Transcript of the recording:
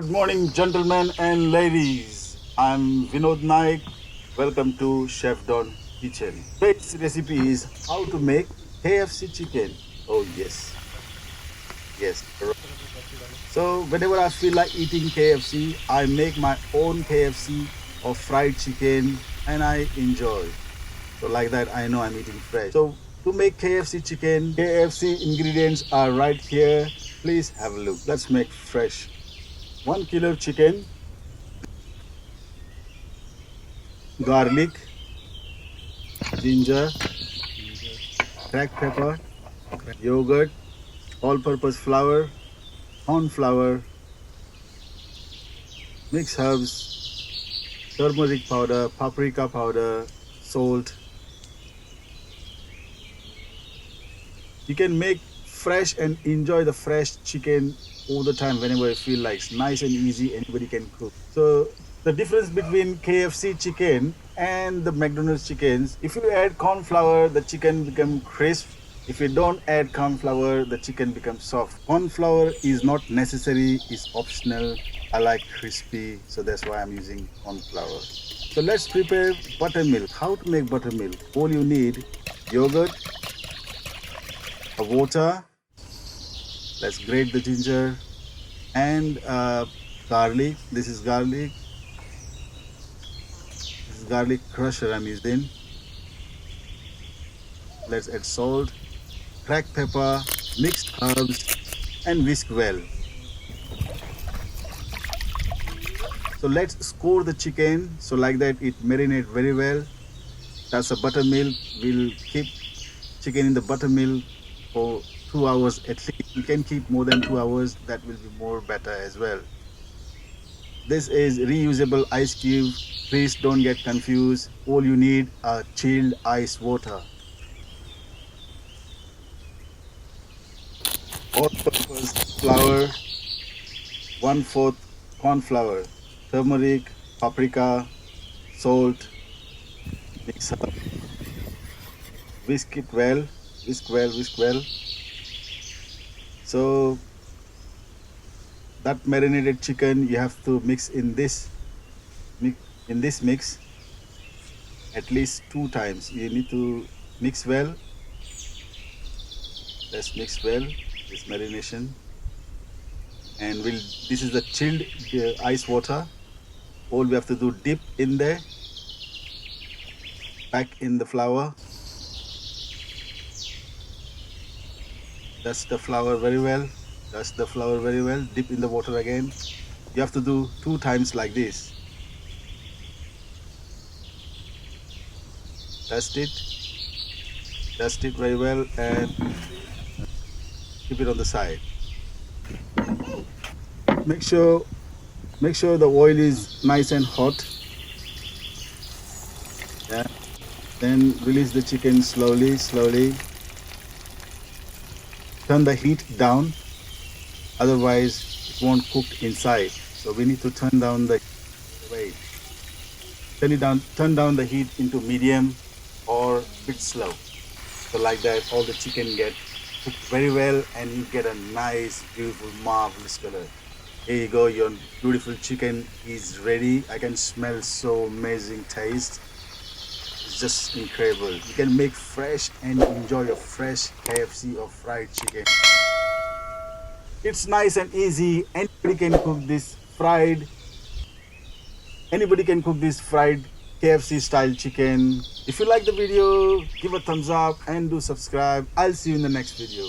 Good morning, gentlemen and ladies. I'm Vinod Naik. Welcome to Chef Don Kitchen. Today's recipe is how to make KFC chicken. Oh yes, yes. So whenever I feel like eating KFC, I make my own KFC or fried chicken, and I enjoy. So like that, I know I'm eating fresh. So to make KFC chicken, KFC ingredients are right here. Please have a look. Let's make fresh. 1 kilo chicken, garlic, ginger, cracked pepper, yogurt, all-purpose flour, corn flour, mixed herbs, turmeric powder, paprika powder, salt. You can make fresh and enjoy the fresh chicken all the time whenever you feel like. It's nice and easy, anybody can cook. So the difference between KFC chicken and the McDonald's chickens, if you add corn flour, the chicken becomes crisp. If you don't add corn flour, the chicken becomes soft. Corn flour is not necessary, it's optional. I like crispy, so that's why I'm using corn flour. So let's prepare buttermilk. How to make buttermilk? All you need, yogurt, a water, let's grate the ginger, and garlic. This is garlic crusher I'm using. Let's add salt, cracked pepper, mixed herbs, and whisk well. So let's score the chicken so like that it marinate very well. That's a buttermilk. We'll keep chicken in the buttermilk for 2 hours at least. You can keep more than 2 hours, that will be more better as well. This is reusable ice cube. Please don't get confused. All you need are chilled ice water. All-purpose flour, 1/4 corn flour, turmeric, paprika, salt, mix up, whisk it well, whisk well. So that marinated chicken you have to mix in this mix at least 2 times. You need to mix well. Let's mix well this marination, and this is the chilled ice water. All we have to do, dip in there, pack in the flour, dust the flour very well, dip in the water again. You have to do 2 times like this. Dust it very well, and keep it on the side. Make sure the oil is nice and hot. Yeah. Then release the chicken slowly. Turn the heat down, otherwise it won't cook inside. So we need to turn down the heat. Turn down the heat into medium or a bit slow. So like that, all the chicken get cooked very well, and you get a nice, beautiful, marvelous color. Here you go, your beautiful chicken is ready. I can smell so amazing taste. It's just incredible. You can make fresh and enjoy a fresh KFC or fried chicken. It's nice and easy. Anybody can cook this fried KFC style chicken. If you like the video, give a thumbs up and do subscribe. I'll see you in the next video.